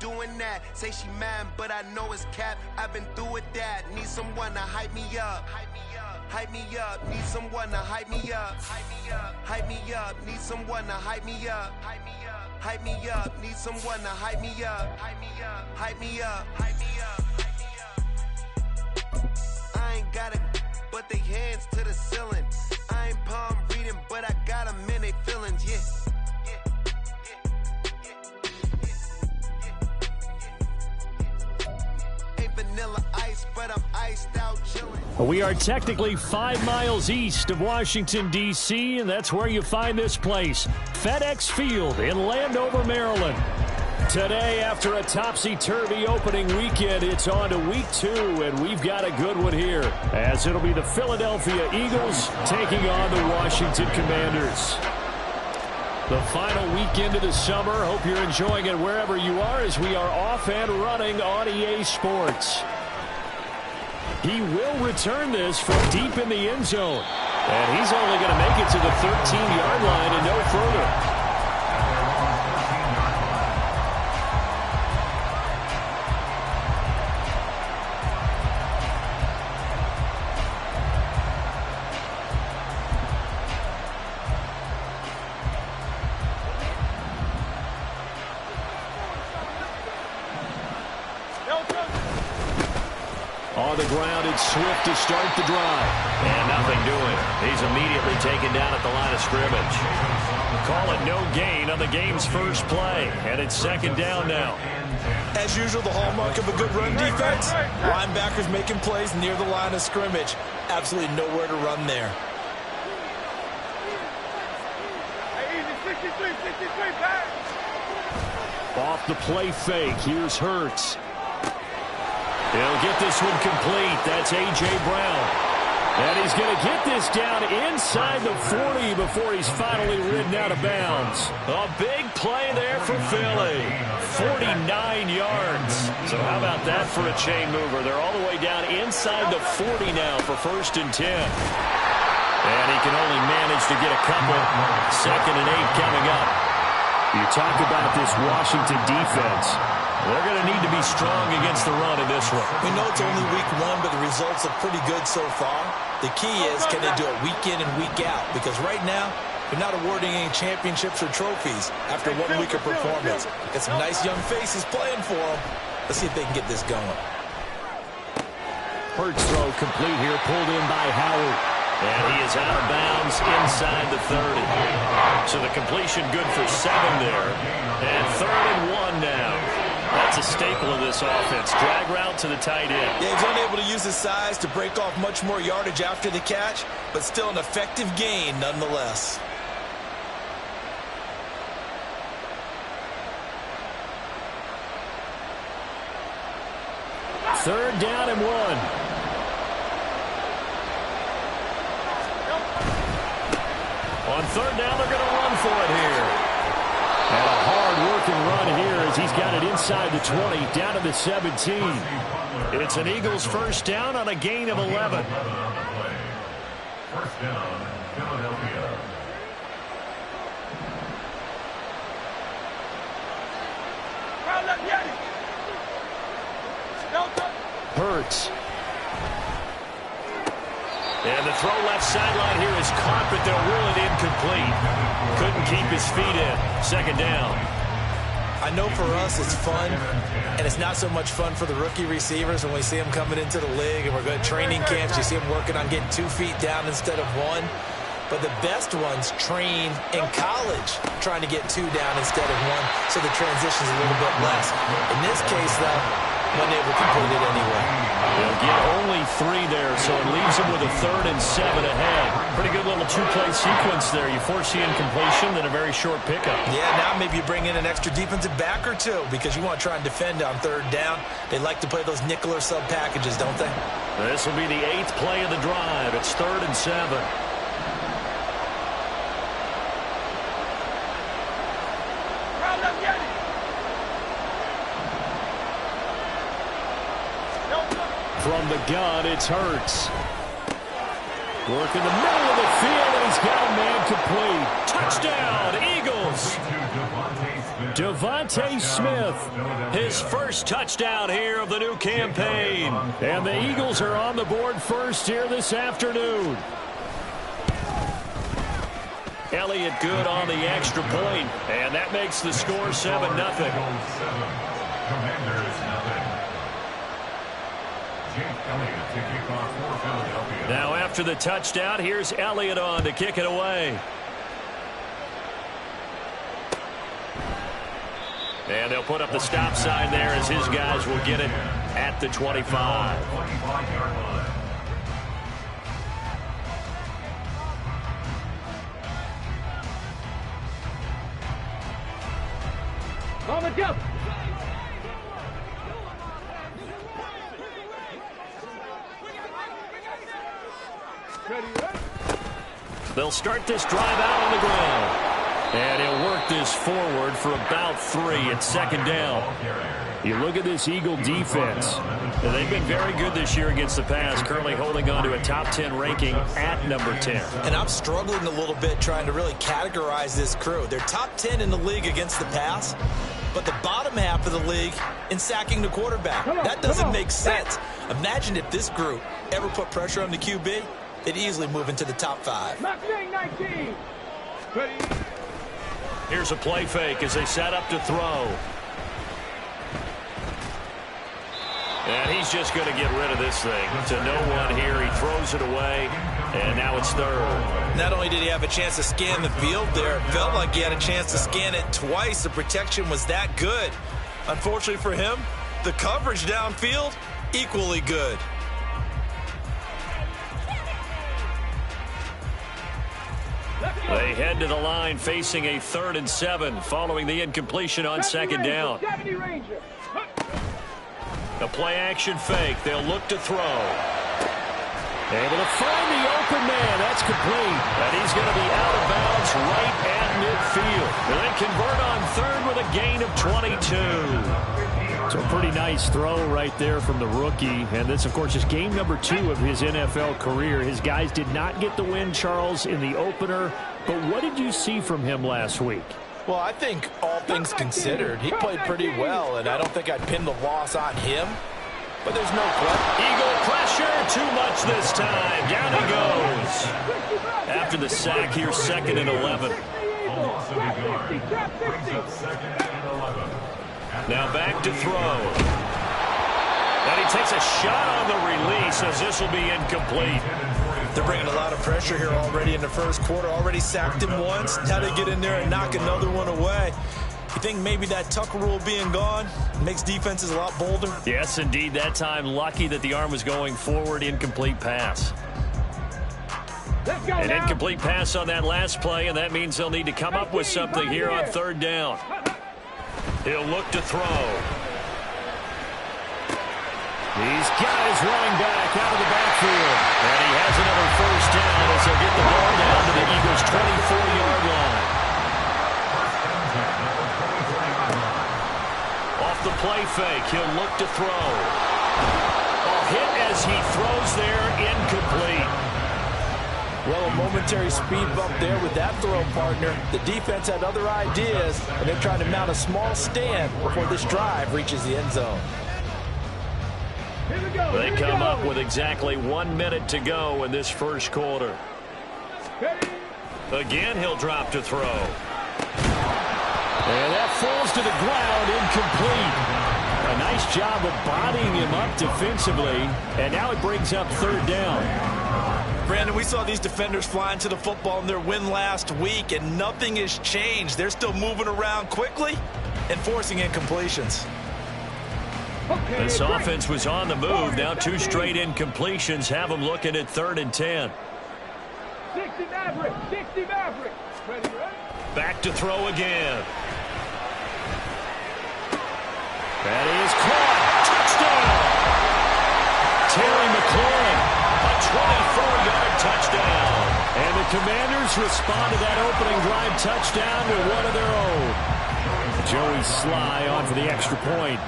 doing that. Say she mad, but I know it's cap. I've been through with that. Need someone to hype me up. Hype me up. Need someone to hype me up. Hype me up. Need someone to hype me up. Hype me up. Need someone to hype me up. Hype me up. Hype me up. Hype me up. I ain't got it, but they hands to the ceiling. I ain't palm reading, but I got them in they feelings, yeah. Ain't vanilla ice, but I'm iced out chilling. We are technically 5 miles east of Washington, D.C., and that's where you find this place, FedEx Field in Landover, Maryland. Today, after a topsy-turvy opening weekend, it's on to week 2, and we've got a good one here, as it'll be the Philadelphia Eagles taking on the Washington Commanders. The final weekend of the summer. Hope you're enjoying it wherever you are, as we are off and running on EA Sports. He will return this from deep in the end zone, and he's only going to make it to the 13-yard line and no further. On the ground, it's Swift to start the drive. And nothing doing. He's immediately taken down at the line of scrimmage. Call it no gain on the game's first play. And it's second down now. As usual, the hallmark of a good run defense, linebackers making plays near the line of scrimmage. Absolutely nowhere to run there. Off the play fake, here's Hurts. He'll get this one complete. That's A.J. Brown. And he's going to get this down inside the 40 before he's finally ridden out of bounds. A big play there for Philly. 49 yards. So how about that for a chain mover? They're all the way down inside the 40 now for 1st and 10. And he can only manage to get a couple. 2nd and 8 coming up. You talk about this Washington defense. They're going to need to be strong against the run in this one. We know it's only week 1, but the results are pretty good so far. The key is, can they do it week in and week out? Because right now, they're not awarding any championships or trophies after 1 week of performance. Got some nice young faces playing for them. Let's see if they can get this going. Hurts throw complete here, pulled in by Howard. And he is out of bounds inside the 30. So the completion good for 7 there. And 3rd and 1 now. That's a staple of this offense. Drag route to the tight end. Yeah, he's unable to use his size to break off much more yardage after the catch, but still an effective gain nonetheless. Third down and 1. On 3rd down, they're going to run for it here. And a hard-working run here as he's got it inside the 20, down to the 17. It's an Eagles first down on a gain of 11. First down, Philadelphia. Hurts. And the throw left sideline here is caught, but they'll rule it incomplete. Couldn't keep his feet in. 2nd down. I know for us it's fun, and it's not so much fun for the rookie receivers when we see them coming into the league and we're going to training camps. You see them working on getting 2 feet down instead of 1. But the best ones train in college trying to get 2 down instead of 1, so the transition's a little bit less. In this case, though, wasn't able to complete it anyway. They'll get only 3 there, so it leaves them with a 3rd and 7 ahead. Pretty good little 2-play sequence there. You force the incompletion, then a very short pickup. Yeah, now maybe you bring in an extra defensive back or 2 because you want to try and defend on 3rd down. They like to play those nickel or sub packages, don't they? This will be the 8th play of the drive. It's 3rd and 7. From the gun, it's Hurts. Work in the middle of the field, and he's got a man complete. Touchdown, Eagles! Devontae Smith. His first touchdown here of the new campaign. And the Eagles are on the board first here this afternoon. Elliott good on the extra point, and that makes the score 7-0. Now after the touchdown, here's Elliott on to kick it away. And they'll put up the stop sign there as his guys will get it at the 25. On the jump. They'll start this drive out on the ground. And he'll work this forward for about 3. It's second down. You look at this Eagle defense. They've been very good this year against the pass, currently holding on to a top 10 ranking at number 10. And I'm struggling a little bit trying to really categorize this crew. They're top 10 in the league against the pass, but the bottom half of the league in sacking the quarterback. That doesn't make sense. Imagine if this group ever put pressure on the QB, they'd easily move into the top 5. 19. Ready. Here's a play fake as they set up to throw. And he's just going to get rid of this thing to no one here. He throws it away, and now it's third. Not only did he have a chance to scan the field there, it felt like he had a chance to scan it twice. The protection was that good. Unfortunately for him, the coverage downfield, equally good. They head to the line facing a 3rd and 7 following the incompletion on second down. A play action fake. They'll look to throw. Able to find the open man. That's complete. And he's going to be out of bounds right at midfield. And they convert on 3rd with a gain of 22. So a pretty nice throw right there from the rookie. And this, of course, is game number 2 of his NFL career. His guys did not get the win, Charles, in the opener. But what did you see from him last week? Well, I think all things considered, he played pretty well, and I don't think I'd pin the loss on him. But there's no question. Eagle pressure, too much this time. Down he goes. After the sack here, 2nd and 11. Now back to throw. And he takes a shot on the release as this will be incomplete. They're bringing a lot of pressure here already in the first quarter. Already sacked him once. Now they get in there and knock another one away. You think maybe that Tucker rule being gone makes defenses a lot bolder? Yes, indeed. That time, lucky that the arm was going forward. Incomplete pass. An incomplete pass on that last play, and that means they'll need to come up with something here on 3rd down. He'll look to throw. He's got his running back out of the backfield. And he has another first down as they'll get the ball down to the Eagles' 24-yard line. Off the play fake, he'll look to throw. A hit as he throws there, incomplete. Well, a momentary speed bump there with that throw, partner. The defense had other ideas, and they're trying to mount a small stand before this drive reaches the end zone. They come up with exactly 1 minute to go in this first quarter. Again, he'll drop to throw. And that falls to the ground, incomplete. A nice job of bodying him up defensively, and now it brings up 3rd down. Brandon, we saw these defenders flying to the football in their win last week, and nothing has changed. They're still moving around quickly and forcing incompletions. This offense was on the move. Now 2 straight incompletions have them looking at 3rd and 10. 60 Maverick. Ready, right? Back to throw again. That is caught. Touchdown. Terry McLaurin, a 24-yard touchdown. And the Commanders respond to that opening drive touchdown with one of their own. Joey Sly on for the extra point.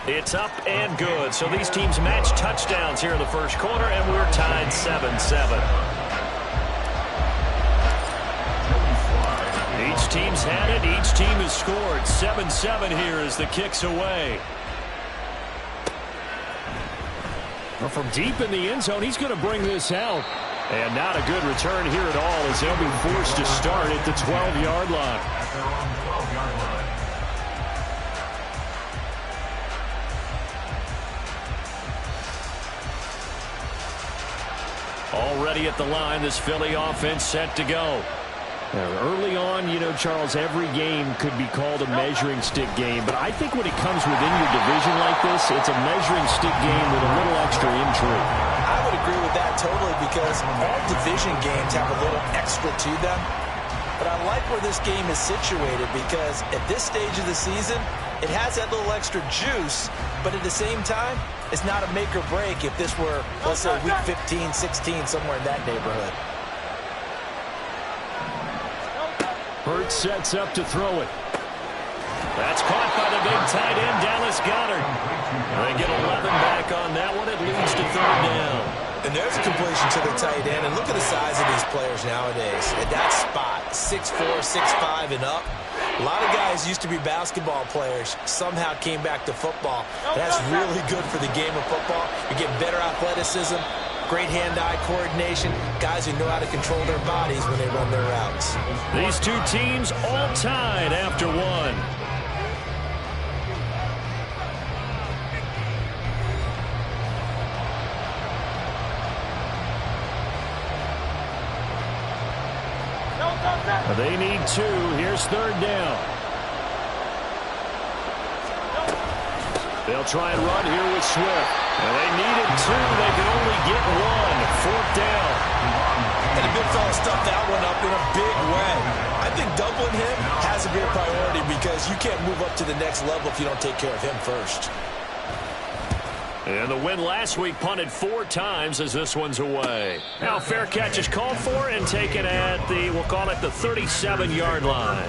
It's up and good. So these teams match touchdowns here in the first quarter, and we're tied 7-7. team's had it. Each team has scored. 7-7 here as the kick's away. Well, from deep in the end zone, he's going to bring this out. And not a good return here at all as they'll be forced to start at the 12-yard line. Already at the line, this Philly offense set to go. Early on, you know, Charles, every game could be called a measuring stick game. But I think when it comes within your division like this, it's a measuring stick game with a little extra intrigue. I would agree with that totally because all division games have a little extra to them. But I like where this game is situated because at this stage of the season, it has that little extra juice. But at the same time, it's not a make or break if this were, let's say, week 15, 16, somewhere in that neighborhood. Hurts sets up to throw it. That's caught by the big tight end, Dallas Goedert. They get 11 back on that one. It leads to third down. And there's a completion to the tight end. And look at the size of these players nowadays. At that spot, 6'4", 6'5", and up. A lot of guys used to be basketball players. Somehow came back to football. That's really good for the game of football. You get better athleticism, great hand-eye coordination, guys who know how to control their bodies when they run their routes. These two teams all tied after one. They need two. Here's third down. They'll try and run here with Swift. And they needed two. They can only get one. Fourth down. And the big fella stuffed that one up in a big way. I think doubling him has to be a priority because you can't move up to the next level if you don't take care of him first. And the win last week punted 4 times as this one's away. Now fair catch is called for and taken at the, we'll call it the 37-yard line.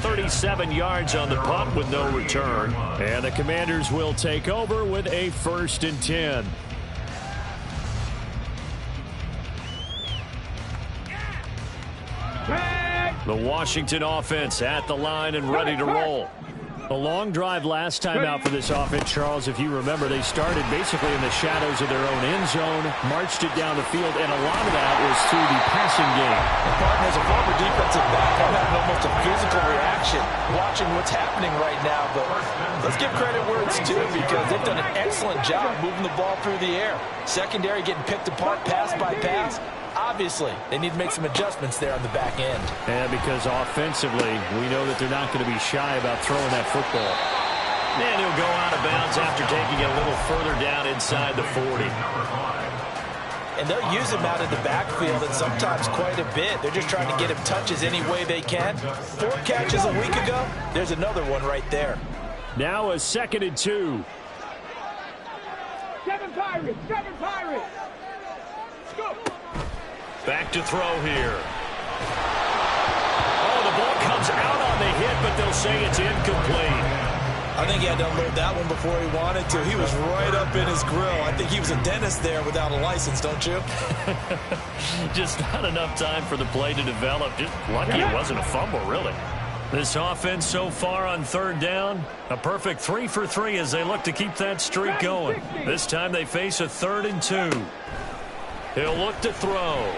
37 yards on the punt with no return. And the Commanders will take over with a 1st and 10. The Washington offense at the line and ready to roll. A long drive last time out for this offense, Charles. If you remember, they started basically in the shadows of their own end zone, marched it down the field, and a lot of that was through the passing game. Martin, as a former defensive back, I'm having almost a physical reaction watching what's happening right now. But let's give credit where it's due because they've done an excellent job moving the ball through the air. Secondary getting picked apart pass by pass. Obviously, they need to make some adjustments there on the back end. And because offensively, we know that they're not going to be shy about throwing that football. And he'll go out of bounds after taking it a little further down inside the 40. And they'll use him out of the backfield and sometimes quite a bit. They're just trying to get him touches any way they can. 4 catches a week ago. There's another one right there. Now a 2nd and 2. 7 Pirates! 7 Pirates! Go! Back to throw here. Oh, the ball comes out on the hit, but they'll say it's incomplete. I think he had to unload that one before he wanted to. He was right up in his grill. I think he was a dentist there without a license, don't you? Just not enough time for the play to develop. Just lucky it wasn't a fumble, really. This offense so far on 3rd down, a perfect 3 for 3 as they look to keep that streak going. This time they face a 3rd and 2. He'll look to throw.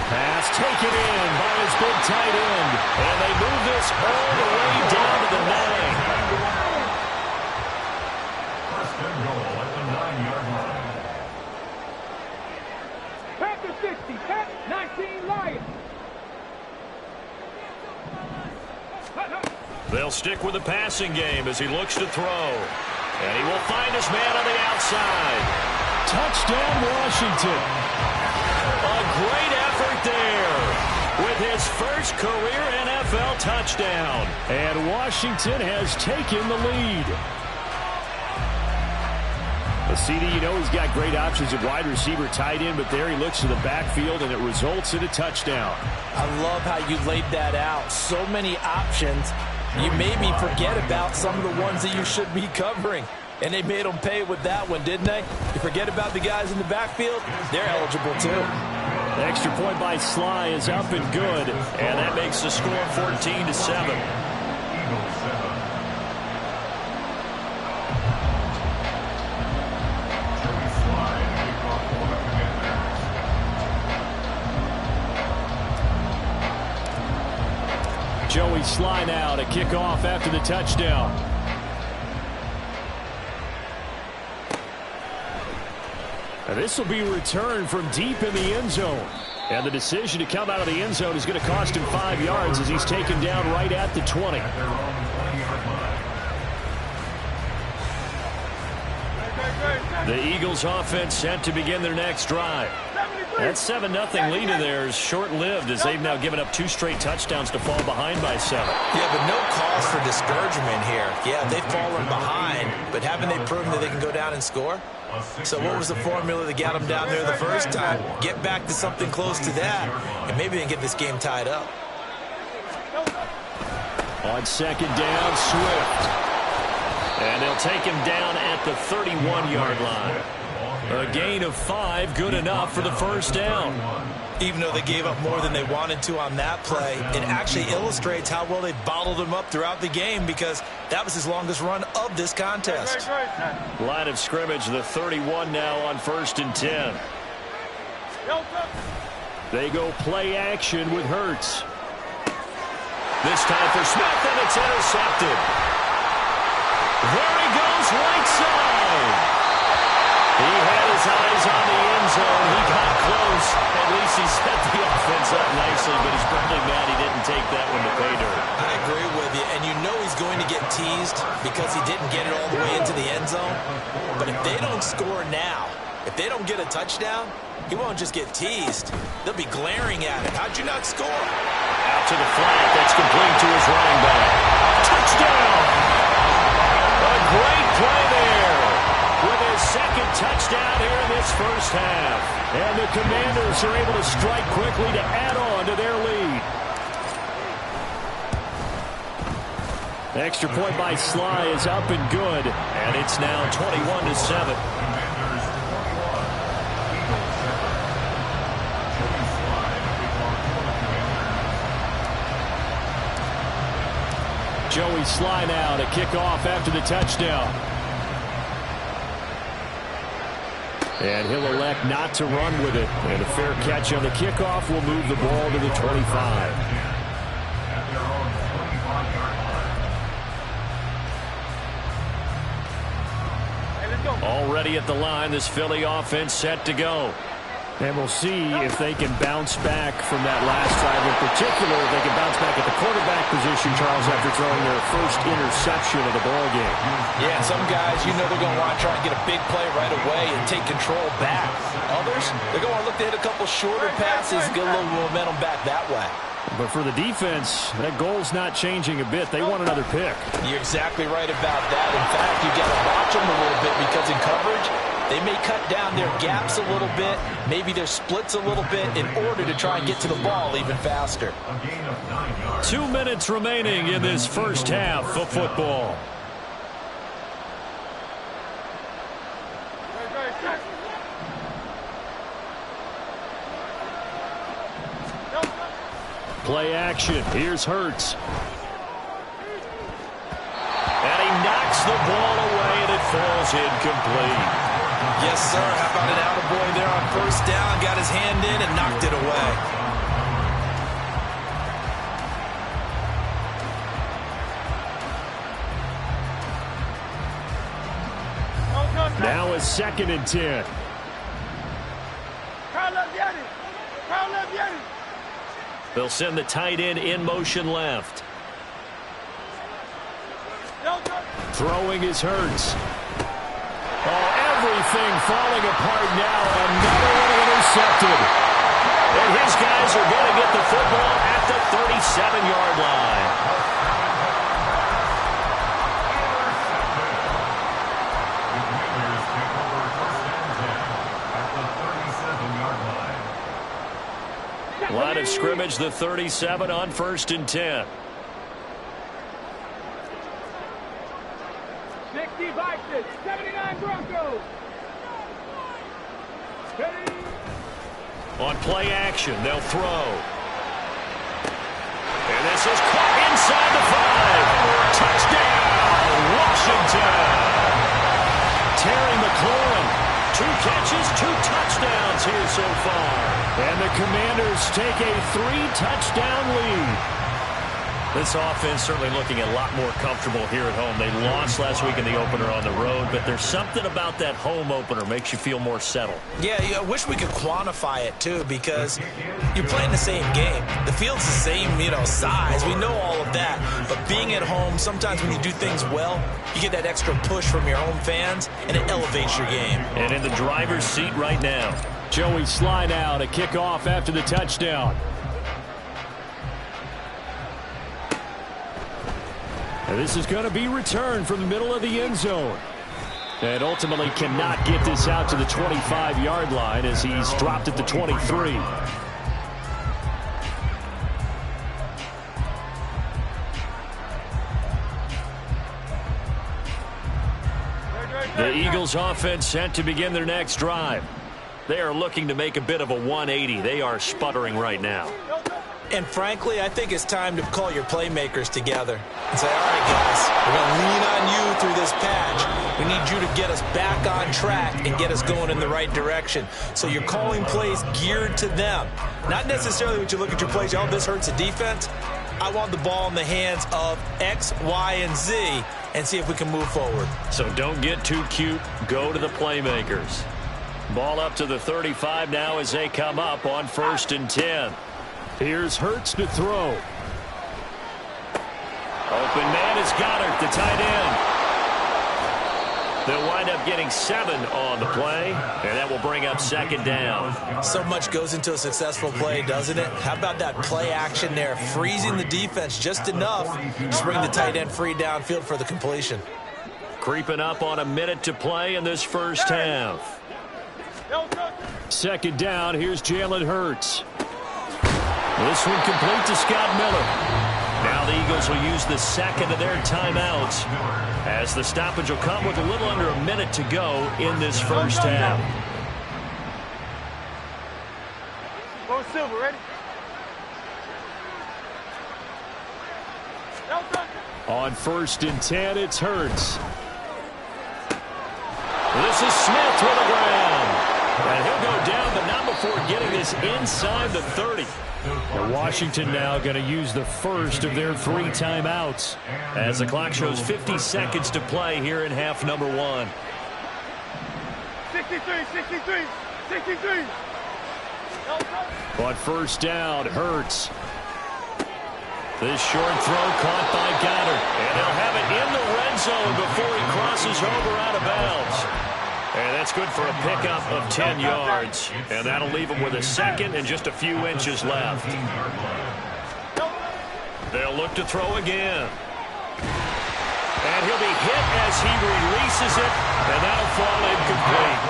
Pass taken in by his big tight end. And they move this all the way down to the 9. First and goal at the 9-yard line. Panther 60, Pat 19 Lions. They'll stick with the passing game as he looks to throw. And he will find his man on the outside. Touchdown, Washington. A great effort there with his first career NFL touchdown. And Washington has taken the lead. CD, you know he's got great options at wide receiver, tight end, but there he looks to the backfield, and it results in a touchdown. I love how you laid that out. So many options. You made me forget about some of the ones that you should be covering. And they made them pay with that one, didn't they? You forget about the guys in the backfield, they're eligible too. The extra point by Sly is up and good, and that makes the score 14-7. Joey Sly now to kick off after the touchdown. And this will be returned from deep in the end zone. And the decision to come out of the end zone is going to cost him 5 yards as he's taken down right at the 20. The Eagles offense set to begin their next drive. That 7-0 lead of theirs short-lived as they've now given up 2 straight touchdowns to fall behind by 7. Yeah, but no cause for discouragement here. Yeah, they've fallen behind, but haven't they proven that they can go down and score? So what was the formula that got them down there the first time? Get back to something close to that, and maybe they can get this game tied up. On second down, Swift. And they'll take him down at the 31-yard line. A gain of 5, good enough for the first down. Even though they gave up more than they wanted to on that play, it actually illustrates how well they bottled him up throughout the game because that was his longest run of this contest. Line of scrimmage, the 31 now on 1st and 10. They go play action with Hurts. This time for Smith, and it's intercepted. There he goes, right side. He had his eyes on the end zone. He got close. At least he set the offense up nicely, but he's probably mad he didn't take that one to pay dirt. I agree with you, and you know he's going to get teased because he didn't get it all the way into the end zone. But if they don't score now, if they don't get a touchdown, he won't just get teased. They'll be glaring at it. How'd you not score? Out to the flat. That's complete to his running back. Touchdown! A great play there. With his second touchdown here in this first half. And the Commanders are able to strike quickly to add on to their lead. The extra point by Sly is up and good. And it's now 21-7. Joey Sly now to kick off after the touchdown. And he'll elect not to run with it. And a fair catch on the kickoff will move the ball to the 25. Already at the line, this Philly offense set to go. And we'll see if they can bounce back from that last drive. In particular, if they can bounce back at the quarterback position, Charles, after throwing their first interception of the ball game. Yeah, some guys, you know they're going to want to try and get a big play right away and take control back. Others, they're going to want to look to hit a couple shorter passes, get a little momentum back that way. But for the defense, that goal's not changing a bit. They want another pick. You're exactly right about that. In fact, you got to watch them a little bit because in coverage, they may cut down their gaps a little bit, maybe their splits a little bit in order to try and get to the ball even faster. 2 minutes remaining in this first half of football. Play action. Here's Hurts. And he knocks the ball away, and it falls incomplete. Yes, sir. How about an attaboy there on first down? Got his hand in and knocked it away. Now it's 2nd and 10. They'll send the tight end in motion left. Throwing his Hurts. Oh, everything falling apart now. Another one intercepted. And his guys are going to get the football at the 37-yard line. Line of scrimmage, the 37 on 1st and 10. 60 Vikings, 79 Broncos. Ready? On play action, they'll throw. And this is caught inside the 5. Touchdown, Washington. Terry McLaurin, 2 catches, 2 touchdowns here so far. And the Commanders take a 3-touchdown lead. This offense certainly looking a lot more comfortable here at home. They lost last week in the opener on the road, but there's something about that home opener makes you feel more settled. Yeah, I wish we could quantify it, too, because you're playing the same game. The field's the same, size. We know all of that. But being at home, sometimes when you do things well, you get that extra push from your home fans, and it elevates your game. And in the driver's seat right now. Joey Sly now to kick off after the touchdown. And this is going to be returned from the middle of the end zone. And ultimately cannot get this out to the 25-yard line as he's dropped at the 23. The Eagles offense set to begin their next drive. They are looking to make a bit of a 180. They are sputtering right now. And frankly, I think it's time to call your playmakers together and say, all right, guys, we're going to lean on you through this patch. We need you to get us back on track and get us going in the right direction. So you're calling plays geared to them. Not necessarily when you look at your plays, oh, this hurts the defense. I want the ball in the hands of X, Y, and Z and see if we can move forward. So don't get too cute. Go to the playmakers. Ball up to the 35 now as they come up on 1st and 10. Here's Hurts to throw. Open man is Goddard, the tight end. They'll wind up getting 7 on the play, and that will bring up 2nd down. So much goes into a successful play, doesn't it? How about that play action there, freezing the defense just enough to bring the tight end free downfield for the completion. Creeping up on a minute to play in this first half. 2nd down, here's Jalen Hurts. This one complete to Scott Miller. Now the Eagles will use the 2nd of their timeouts as the stoppage will come with a little under a minute to go in this first half. Go Silver, ready? On 1st and 10, it's Hurts. This is Smith with the ground. And he'll go down, but not before getting this inside the 30. And Washington now going to use the first of their 3 timeouts. As the clock shows 50 seconds to play here in half number 1. 63. On 1st down, Hurts. This short throw caught by Goddard. And they'll have it in the red zone before he crosses over out of bounds. And that's good for a pickup of 10 yards. And that'll leave him with a 2nd and just a few inches left. They'll look to throw again. And he'll be hit as he releases it. And that'll fall incomplete.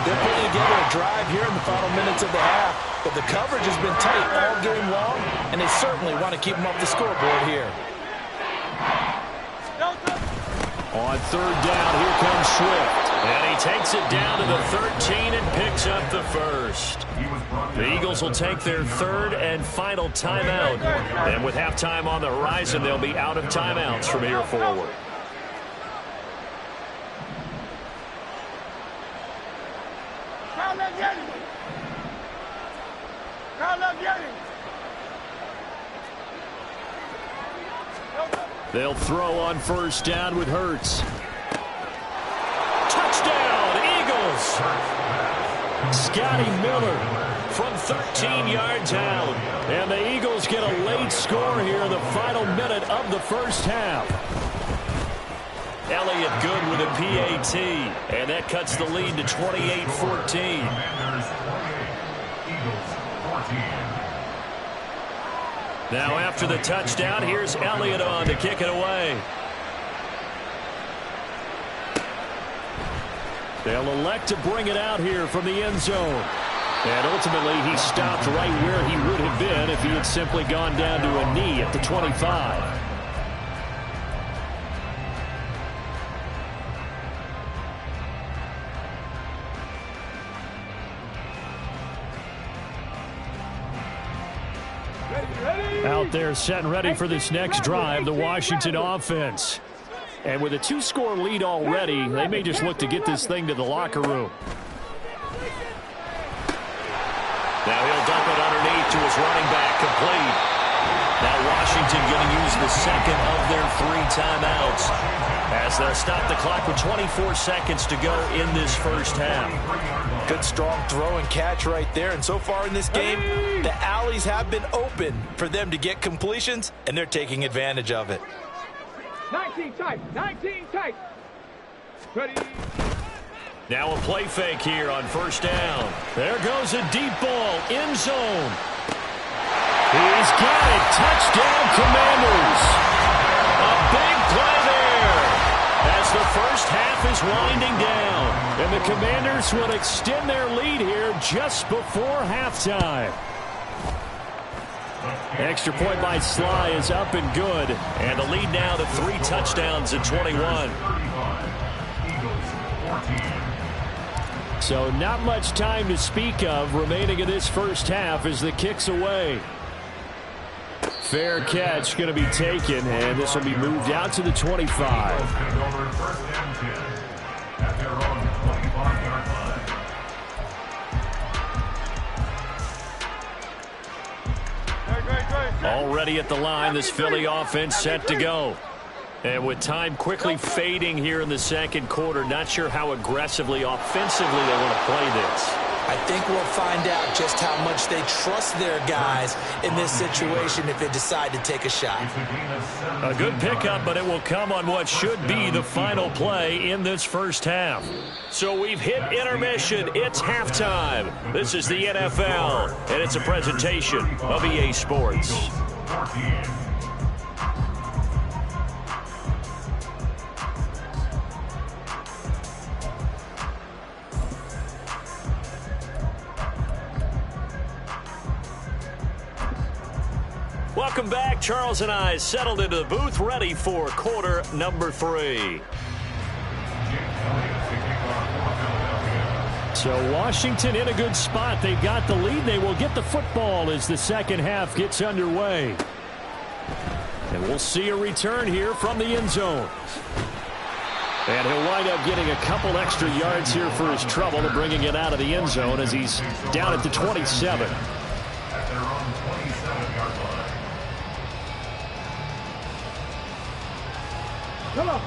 They're putting together a drive here in the final minutes of the half. But the coverage has been tight all game long. And they certainly want to keep them off the scoreboard here. On 3rd down, here comes Swift. And he takes it down to the 13 and picks up the first. The Eagles will take their 3rd and final timeout. And with halftime on the horizon, they'll be out of timeouts from here forward. They'll throw on 1st down with Hurts. Touchdown, Eagles! Scotty Miller from 13 yards out. And the Eagles get a late score here in the final minute of the first half. Elliott good with a PAT. And that cuts the lead to 28-14. Now after the touchdown, here's Elliott on to kick it away. They'll elect to bring it out here from the end zone. And ultimately, he stopped right where he would have been if he had simply gone down to a knee at the 25. out there set and ready for this next drive, the Washington offense. And with a 2-score lead already, they may just look to get this thing to the locker room. Now he'll dump it underneath to his running back, complete. Now Washington going to use the second of their 3 timeouts as they'll stop the clock with 24 seconds to go in this first half. Good strong throw and catch right there. And so far in this game, the alleys have been open for them to get completions, and they're taking advantage of it. 19 tight. 19 tight. Ready. Now a play fake here on first down. There goes a deep ball, end zone. He's got it. Touchdown, Commanders. A big play there as the first half is winding down. And the Commanders will extend their lead here just before halftime. Extra point by Sly is up and good. And the lead now to 3 touchdowns at 21. So not much time to speak of remaining in this first half as the kick's away. Fair catch going to be taken, and this will be moved out to the 25. Already at the line, this Philly offense set to go. And with time quickly fading here in the second quarter, not sure how aggressively, offensively they want to play this. I think we'll find out just how much they trust their guys in this situation if they decide to take a shot. A good pickup, but it will come on what should be the final play in this first half. So we've hit intermission. It's halftime. This is the NFL, and it's a presentation of EA Sports. Welcome back. Charles and I settled into the booth, ready for quarter number 3. So Washington in a good spot. They got the lead. They will get the football as the second half gets underway. And we'll see a return here from the end zone. And he'll wind up getting a couple extra yards here for his trouble and bringing it out of the end zone as he's down at the 27.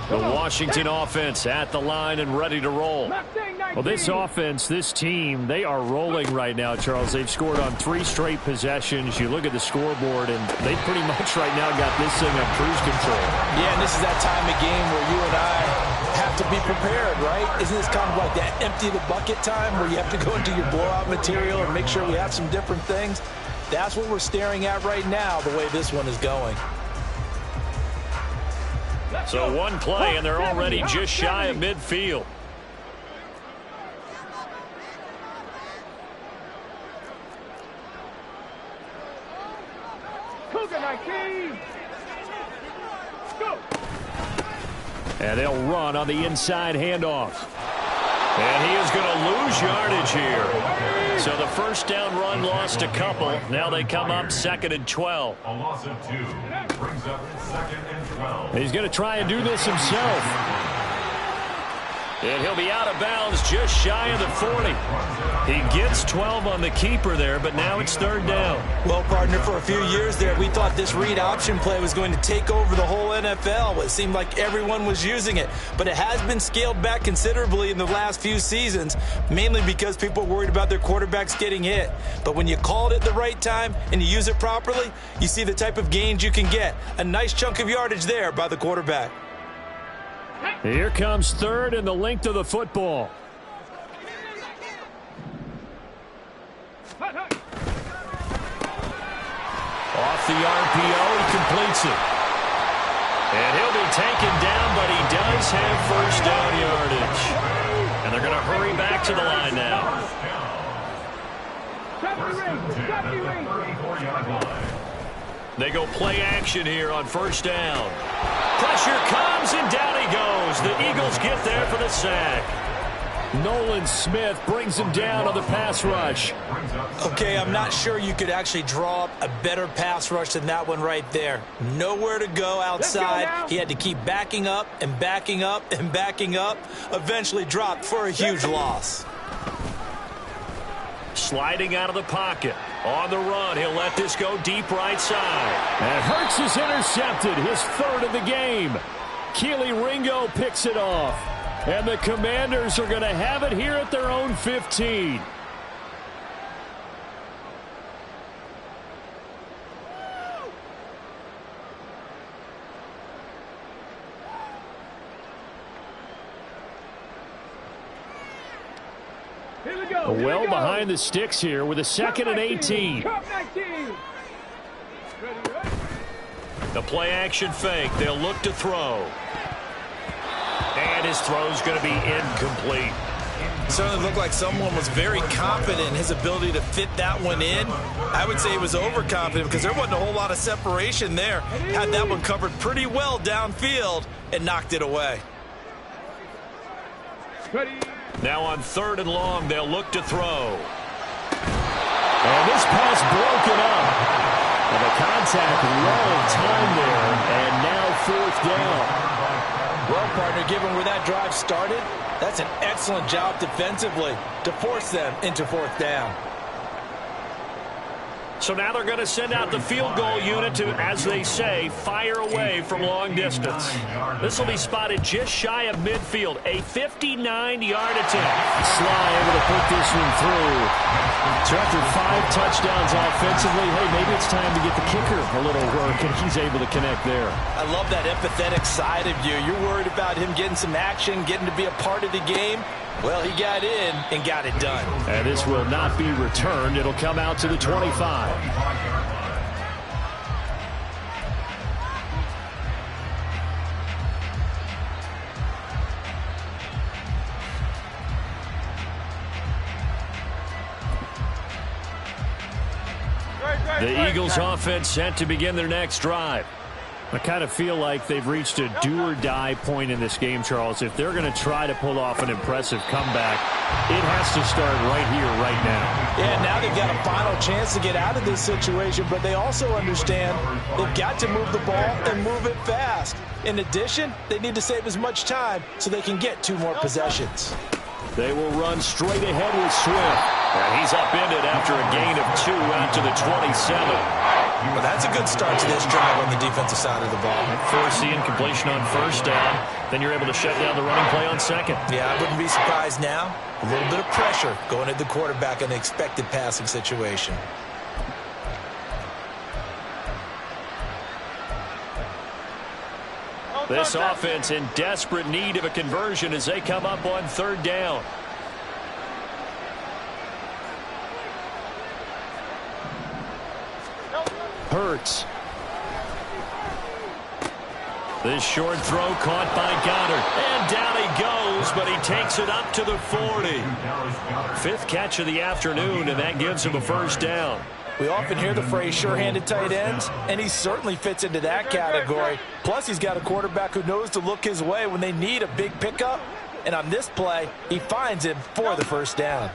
The Washington offense at the line and ready to roll. Well, this offense, this team, they are rolling right now, Charles. They've scored on 3 straight possessions. You look at the scoreboard, and they pretty much right now got this thing on cruise control. Yeah, and this is that time of game where you and I have to be prepared, right? Isn't this kind of like that empty the bucket time where you have to go into your blowout material and make sure we have some different things? That's what we're staring at right now, the way this one is going. So one play, and they're already just shy of midfield. And they'll run on the inside handoff. And he is going to lose yardage here. So the first down run lost a couple. Now they come up 2nd and 12. A loss of 2 brings up 2nd and 12. He's going to try and do this himself. And he'll be out of bounds just shy of the 40. He gets 12 on the keeper there, but now it's 3rd down. Well, partner, for a few years there, we thought this read option play was going to take over the whole NFL. It seemed like everyone was using it, but it has been scaled back considerably in the last few seasons, mainly because people are worried about their quarterbacks getting hit. But when you call it at the right time and you use it properly, you see the type of gains you can get. A nice chunk of yardage there by the quarterback. Here comes 3rd and the length of the football. Off the RPO, he completes it. And he'll be taken down, but he does have first down yardage. And they're going to hurry back to the line now. They go play action here on first down. Pressure comes, and down he goes. The Eagles get there for the sack. Nolan Smith brings him down on the pass rush. Okay, I'm not sure you could actually draw up a better pass rush than that one right there. Nowhere to go outside. He had to keep backing up and backing up and backing up. Eventually dropped for a huge loss. Sliding out of the pocket. On the run, he'll let this go deep right side. And Hurts is intercepted, his third of the game. Keely Ringo picks it off. And the Commanders are going to have it here at their own 15. Here we go. Well behind the sticks here with a second and 18. The play action fake. They'll look to throw. And his throw's going to be incomplete. Certainly looked like someone was very confident in his ability to fit that one in. I would say he was overconfident because there wasn't a whole lot of separation there. Had that one covered pretty well downfield and knocked it away. Now on 3rd and long, they'll look to throw. And this pass broken up. And the contact long time there. And now 4th down. Well, partner, given where that drive started, that's an excellent job defensively to force them into 4th down. So now they're going to send out the field goal unit to, as they say, fire away from long distance. This will be spotted just shy of midfield. A 59-yard attempt. Sly able to put this one through. So after 5 touchdowns offensively, hey, maybe it's time to get the kicker a little work, and he's able to connect there. I love that empathetic side of you. You're worried about him getting some action, getting to be a part of the game. Well, he got in and got it done. And this will not be returned. It'll come out to the 25. The Eagles offense set to begin their next drive. I kind of feel like they've reached a do-or-die point in this game, Charles. If they're going to try to pull off an impressive comeback, it has to start right here, right now. Yeah, now they've got a final chance to get out of this situation, but they also understand they've got to move the ball and move it fast. In addition, they need to save as much time so they can get 2 more possessions. They will run straight ahead with Swift. And he's upended after a gain of 2 out to the 27. Well, that's a good start to this drive on the defensive side of the ball. Force the incompletion on 1st down. Then you're able to shut down the running play on 2nd. Yeah, I wouldn't be surprised now. A little bit of pressure going at the quarterback in an expected passing situation. This offense in desperate need of a conversion as they come up on 3rd down. Hurts. This short throw caught by Goddard. And down he goes, but he takes it up to the 40. 5th catch of the afternoon, and that gives him a 1st down. We often hear the phrase sure-handed tight ends, and he certainly fits into that category. Plus, he's got a quarterback who knows to look his way when they need a big pickup. And on this play, he finds him for the 1st down.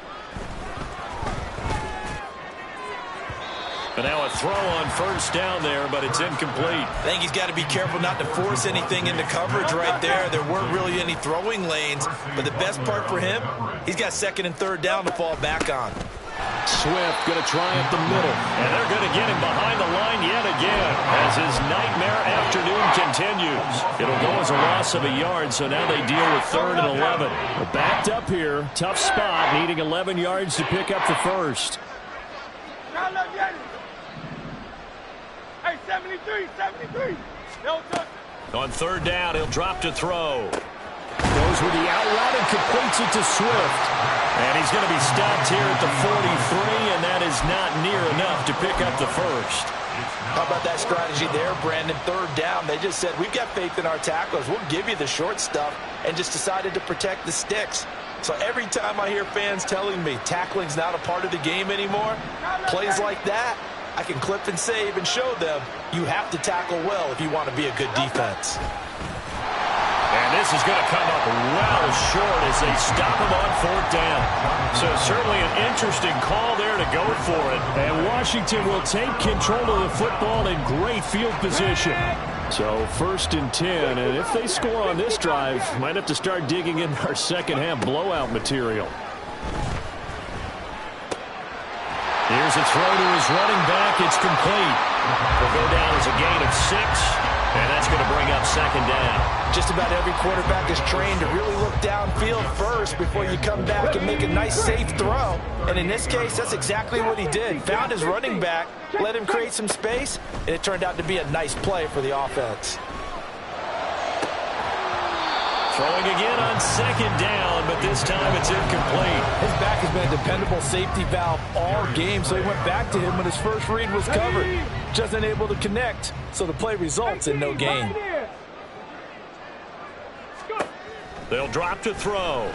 But now a throw on 1st down there, but it's incomplete. I think he's got to be careful not to force anything into coverage right there. There weren't really any throwing lanes, but the best part for him, he's got 2nd and 3rd down to fall back on. Swift going to try up the middle. And they're going to get him behind the line yet again as his nightmare afternoon continues. It'll go as a loss of a yard, so now they deal with 3rd and 11. We're backed up here. Tough spot, needing 11 yards to pick up the 1st. Hey, 73. On 3rd down, he'll drop to throw. Goes with the out route and completes it to Swift. And he's going to be stopped here at the 43, and that is not near enough to pick up the 1st. How about that strategy there, Brandon? 3rd down, they just said, we've got faith in our tacklers. We'll give you the short stuff, and just decided to protect the sticks. So every time I hear fans telling me tackling's not a part of the game anymore, plays like that, I can clip and save and show them you have to tackle well if you want to be a good defense. And And this is going to come up well short as they stop him on 4th down. So certainly an interesting call there to go for it. And Washington will take control of the football in great field position. So 1st and 10, and if they score on this drive, might have to start digging in our second half blowout material. Here's a throw to his running back. It's complete. Will go down as a gain of 6, and that's going to bring up 2nd down. Just about every quarterback is trained to really look downfield first before you come back and make a nice, safe throw. And in this case, that's exactly what he did. Found his running back, let him create some space, and it turned out to be a nice play for the offense. Throwing again on 2nd down, but this time it's incomplete. His back has been a dependable safety valve all game, so he went back to him when his first read was covered. Just unable to connect, so the play results in no gain. They'll drop to throw.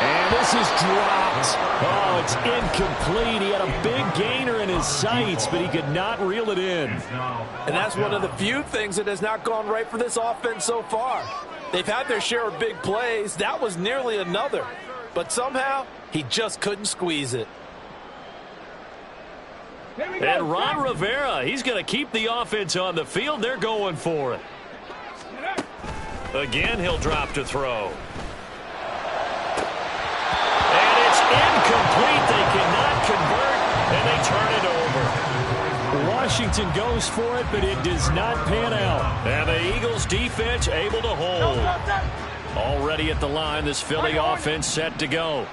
And this is dropped. Oh, it's incomplete. He had a big gainer in his sights, but he could not reel it in. And that's one of the few things that has not gone right for this offense so far. They've had their share of big plays. That was nearly another. But somehow, he just couldn't squeeze it. And Ron Rivera, he's going to keep the offense on the field. They're going for it. Again, he'll drop to throw. And it's incomplete. They cannot convert, and they turn it over. Washington goes for it, but it does not pan out. And the Eagles defense able to hold. Already at the line, this Philly offense set to go.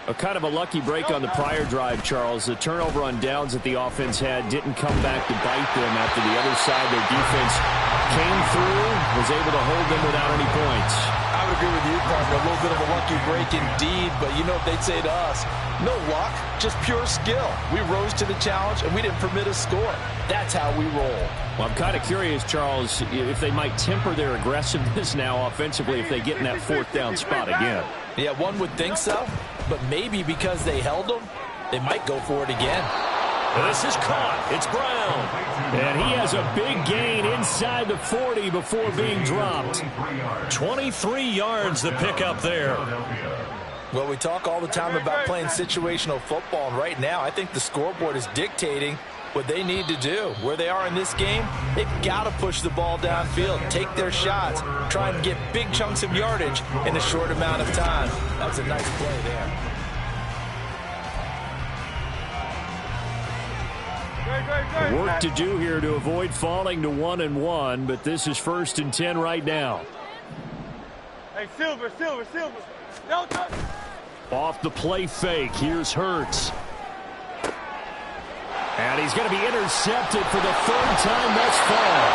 A kind of a lucky break on the prior drive, Charles. The turnover on downs that the offense had didn't come back to bite them after the other side. Their defense came through, was able to hold them without any points. I would agree with you, partner. A little bit of a lucky break indeed, but you know what they'd say to us? No luck, just pure skill. We rose to the challenge, and we didn't permit a score. That's how we roll. Well, I'm kind of curious, Charles, if they might temper their aggressiveness now offensively if they get in that 4th down spot again. Yeah, one would think so, but maybe because they held them, they might go for it again. This is caught. It's Brown. And he has a big gain inside the 40 before being dropped. 23 yards the pickup there. Well, we talk all the time about playing situational football, and right now I think the scoreboard is dictating what they need to do. Where they are in this game, they've got to push the ball downfield, take their shots, try and get big chunks of yardage in a short amount of time. That's a nice play there. Work to do here to avoid falling to 1-1, but this is 1st and 10 right now. Hey, Silver. Don't touch. Off the play fake, here's Hurts. And he's going to be intercepted for the 3rd time thus far.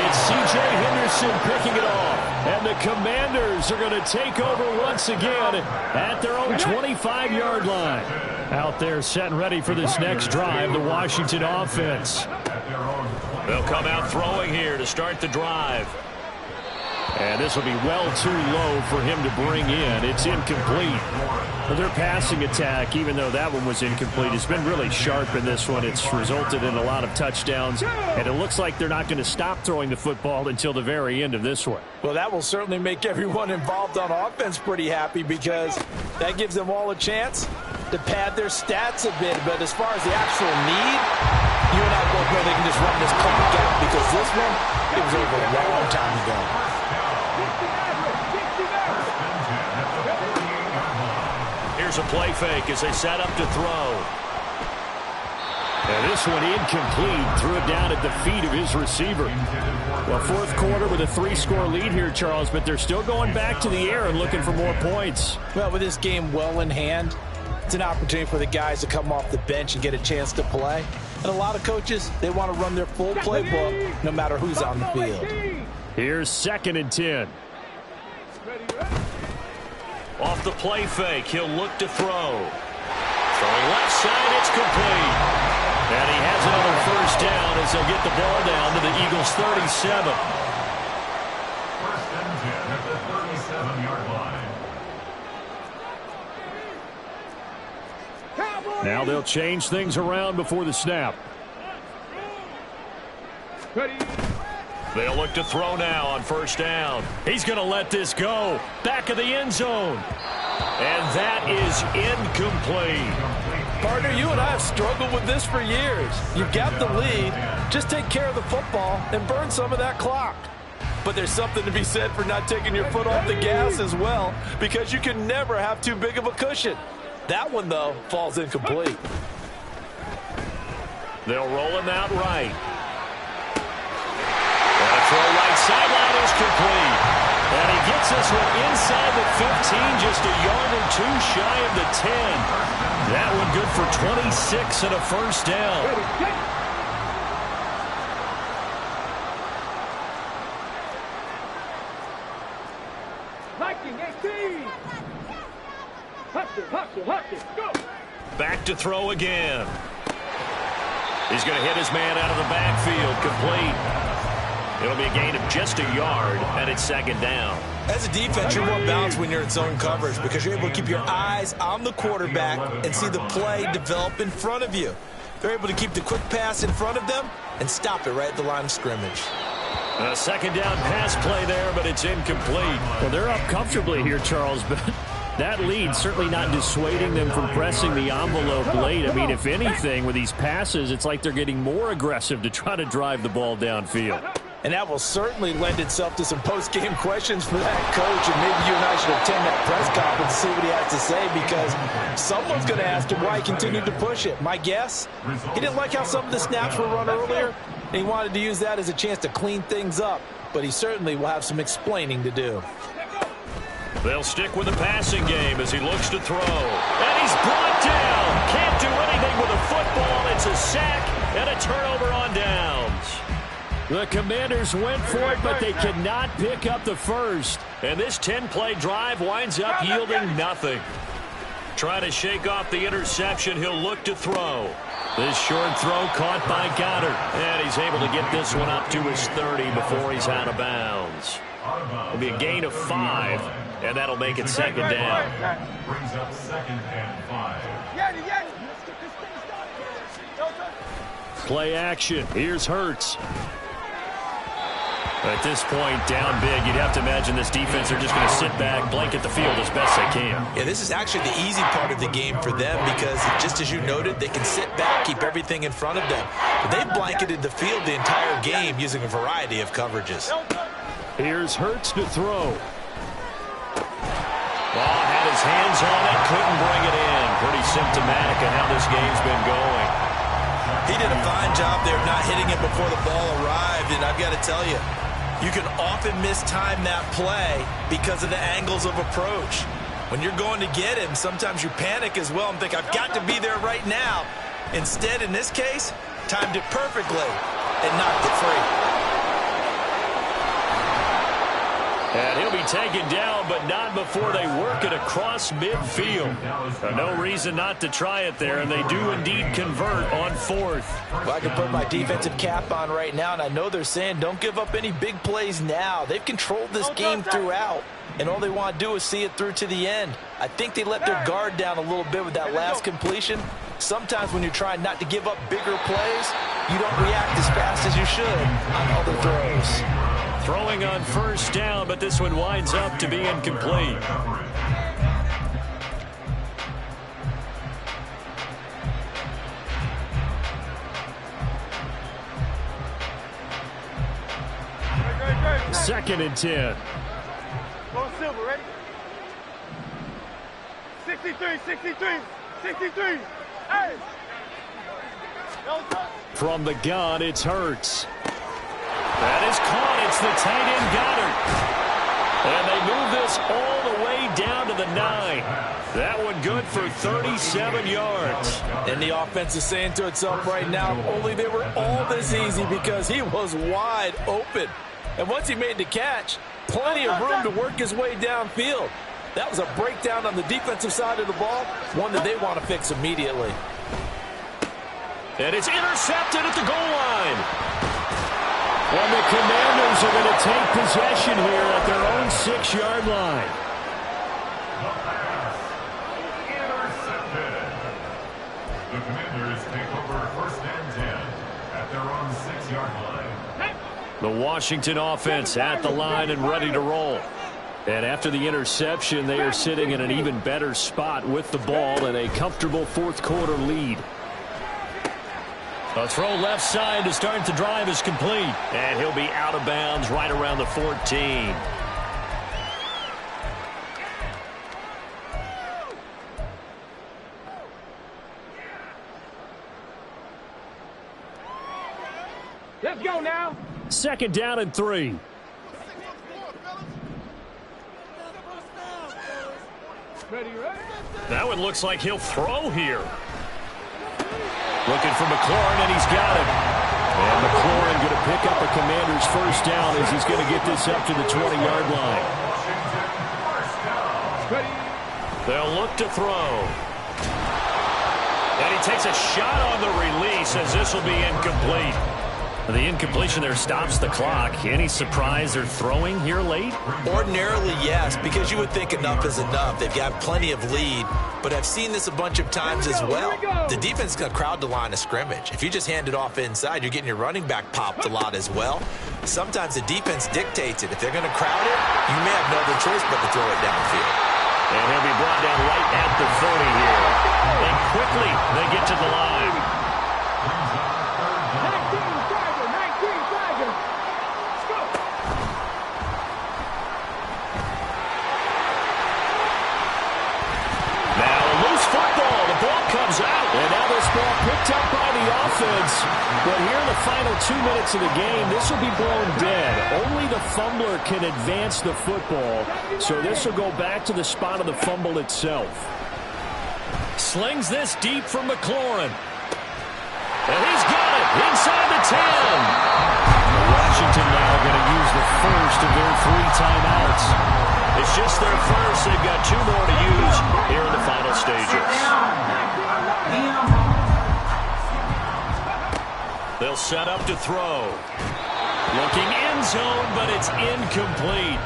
It's C.J. Henderson picking it off. And the Commanders are going to take over once again at their own 25-yard line. Out there set and ready for this next drive, the Washington offense. They'll come out throwing here to start the drive. And this will be well too low for him to bring in. It's incomplete. But their passing attack, even though that one was incomplete, has been really sharp in this one. It's resulted in a lot of touchdowns, and it looks like they're not going to stop throwing the football until the very end of this one. Well, that will certainly make everyone involved on offense pretty happy because that gives them all a chance to pad their stats a bit. But as far as the actual need, you and I both know they can just run this clock out because this one, it was over a long time ago. Here's a play fake as they set up to throw. And this one incomplete. Threw it down at the feet of his receiver. Well, 4th quarter with a 3-score lead here, Charles, but they're still going back to the air and looking for more points. Well, with this game well in hand, it's an opportunity for the guys to come off the bench and get a chance to play. And a lot of coaches, they want to run their full playbook no matter who's on the field. Here's 2nd and 10. Off the play fake, he'll look to throw. Throwing left side, it's complete. And he has another 1st down as they'll get the ball down to the Eagles' 37. 1st and 10 at the 37-yard line. Now they'll change things around before the snap. Ready. They'll look to throw now on first down. He's going to let this go. Back of the end zone. And that is incomplete. Partner, you and I have struggled with this for years. You've got the lead. Just take care of the football and burn some of that clock. But there's something to be said for not taking your foot off the gas as well, because you can never have too big of a cushion. That one, though, falls incomplete. They'll roll him out right. And a throw right sideline is complete. And he gets this one inside the 15, just a yard or two shy of the 10. That one good for 26 and a first down. Go! Back to throw again. He's going to hit his man out of the backfield. Complete. It'll be a gain of just a yard, and it's second down. As a defense, you're more balanced when you're in zone coverage because you're able to keep your eyes on the quarterback and see the play develop in front of you. They're able to keep the quick pass in front of them and stop it right at the line of scrimmage. A second down pass play there, but it's incomplete. Well, they're up comfortably here, Charles, but that lead certainly not dissuading them from pressing the envelope late. I mean, if anything, with these passes, it's like they're getting more aggressive to try to drive the ball downfield. And that will certainly lend itself to some post-game questions for that coach, and maybe you and I should attend that press conference and see what he has to say, because someone's going to ask him why he continued to push it. My guess, he didn't like how some of the snaps were run earlier, and he wanted to use that as a chance to clean things up, but he certainly will have some explaining to do. They'll stick with the passing game as he looks to throw. And he's brought down. Can't do anything with a football. It's a sack and a turnover on downs. The Commanders went for it, but they cannot pick up the first. And this 10-play drive winds up yielding nothing. Trying to shake off the interception, he'll look to throw. This short throw caught by Goddard. And he's able to get this one up to his 30 before he's out of bounds. It'll be a gain of 5, and that'll make it second down. Brings up 2nd and 5. Play action. Here's Hurts. At this point, down big, you'd have to imagine this defense are just going to sit back, blanket the field as best they can. Yeah, this is actually the easy part of the game for them because, just as you noted, they can sit back, keep everything in front of them. But they've blanketed the field the entire game using a variety of coverages. Here's Hurts to throw. Ball had his hands on it, couldn't bring it in. Pretty symptomatic of how this game's been going. He did a fine job there of not hitting it before the ball arrived, and I've got to tell you, you can often mistime that play because of the angles of approach. When you're going to get him, sometimes you panic as well and think, I've got to be there right now. Instead, in this case, timed it perfectly and knocked it free. And he'll be taken down, but not before they work it across midfield. No reason not to try it there, and they do indeed convert on 4th. Well, I can put my defensive cap on right now, and I know they're saying don't give up any big plays now. They've controlled this game throughout, and all they want to do is see it through to the end. I think they let their guard down a little bit with that last completion. Sometimes when you're trying not to give up bigger plays, you don't react as fast as you should on other throws. Throwing on first down, but this one winds up to be incomplete. Second and 10. Go Silver, ready? 63. Hey! From the gun, it's Hurts. That is caught. It's the tight end Goddard. And they move this all the way down to the 9. That one good for 37 yards. And the offense is saying to itself right now, only they were all this easy because he was wide open. And once he made the catch, plenty of room to work his way downfield. That was a breakdown on the defensive side of the ball, one that they want to fix immediately. And it's intercepted at the goal line. And the Commanders are going to take possession here at their own 6-yard line. Intercepted. The Commanders take over 1st and 10 at their own 6-yard line. The Washington offense at the line and ready to roll. And after the interception, they are sitting in an even better spot with the ball and a comfortable fourth quarter lead. A throw left side to start the drive is complete. And he'll be out of bounds right around the 14. Let's go now. Second down and 3. Ready? That one looks like he'll throw here. Looking for McLaurin, and he's got him. And McLaurin going to pick up a Commander's first down as he's going to get this up to the 20-yard line. They'll look to throw. And he takes a shot on the release as this will be incomplete. The incompletion there stops the clock. Any surprise they're throwing here late? Ordinarily, yes, because you would think enough is enough. They've got plenty of lead, but I've seen this a bunch of times as well. The defense is going to crowd the line of scrimmage. If you just hand it off inside, you're getting your running back popped a lot as well. Sometimes the defense dictates it. If they're going to crowd it, you may have no other choice but to throw it downfield. And he'll be brought down right at the 30 here. And quickly they get to the line. 19 Tiger. Let's go. Now a loose football. The ball comes out. And now this ball picked up by the offense. But here in the final 2 minutes of the game, this will be blown dead. Only the fumbler can advance the football. So this will go back to the spot of the fumble itself. Slings this deep from McLaurin. And he's got it inside the 10. Washington now going to use the first of their 3 timeouts. It's just their first. They've got 2 more to use here in the final stages. They'll set up to throw. Looking end zone, but it's incomplete.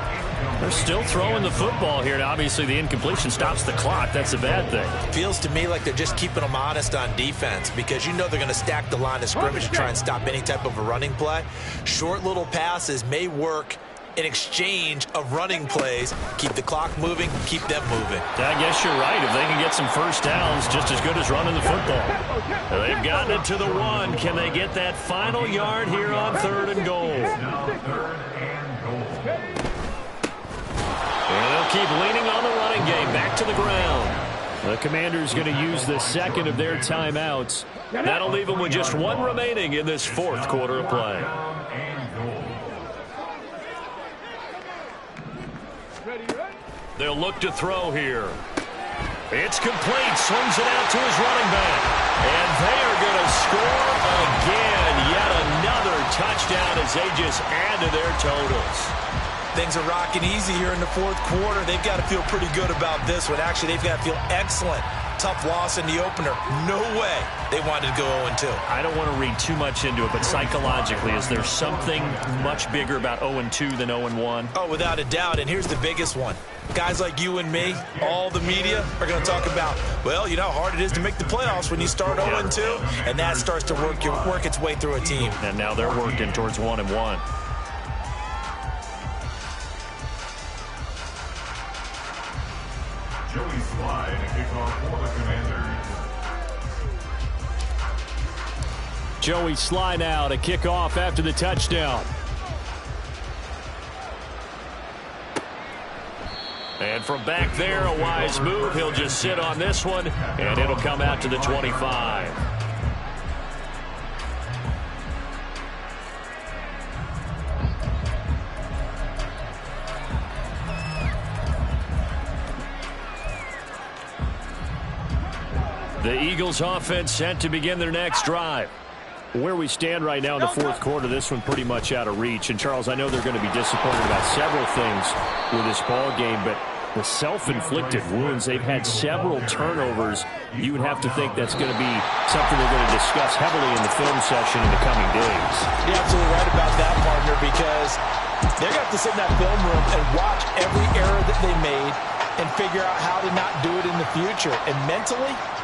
They're still throwing the football here, and obviously the incompletion stops the clock. That's a bad thing. Feels to me like they're just keeping them honest on defense because you know they're going to stack the line of scrimmage to try and stop any type of a running play. Short little passes may work in exchange of running plays. Keep the clock moving, keep them moving. I guess you're right. If they can get some first downs, just as good as running the football. They've gotten it to the 1. Can they get that final yard here on 3rd and goal? And they'll keep leaning on the running game. Back to the ground. The Commanders going to use the second of their timeouts. That'll leave them with just 1 remaining in this 4th quarter of play. They'll look to throw here. It's complete. Swings it out to his running back. And they are going to score again. Yet another touchdown as they just add to their totals. Things are rocking easy here in the 4th quarter. They've got to feel pretty good about this one. Actually, they've got to feel excellent. Tough loss in the opener. No way they wanted to go 0-2. I don't want to read too much into it, but psychologically, is there something much bigger about 0-2 than 0-1? Oh, without a doubt, and here's the biggest one. Guys like you and me, all the media, are going to talk about, well, you know how hard it is to make the playoffs when you start 0-2, and that starts to work its way through a team. And now they're working towards 1-1. Joey Slide kickoff for the Commanders. Joey Slide now to kick off after the touchdown. And from back there, a wise move. He'll just sit on this one, and it'll come out to the 25. The Eagles offense set to begin their next drive. Where we stand right now in the 4th quarter, this one pretty much out of reach. And, Charles, I know they're going to be disappointed about several things with this ball game, but the self-inflicted wounds, they've had several turnovers. You would have to think that's going to be something they're going to discuss heavily in the film session in the coming days. You're absolutely right about that, partner, because they're going to have to sit in that film room and watch every error that they made and figure out how to not do it in the future. And mentally,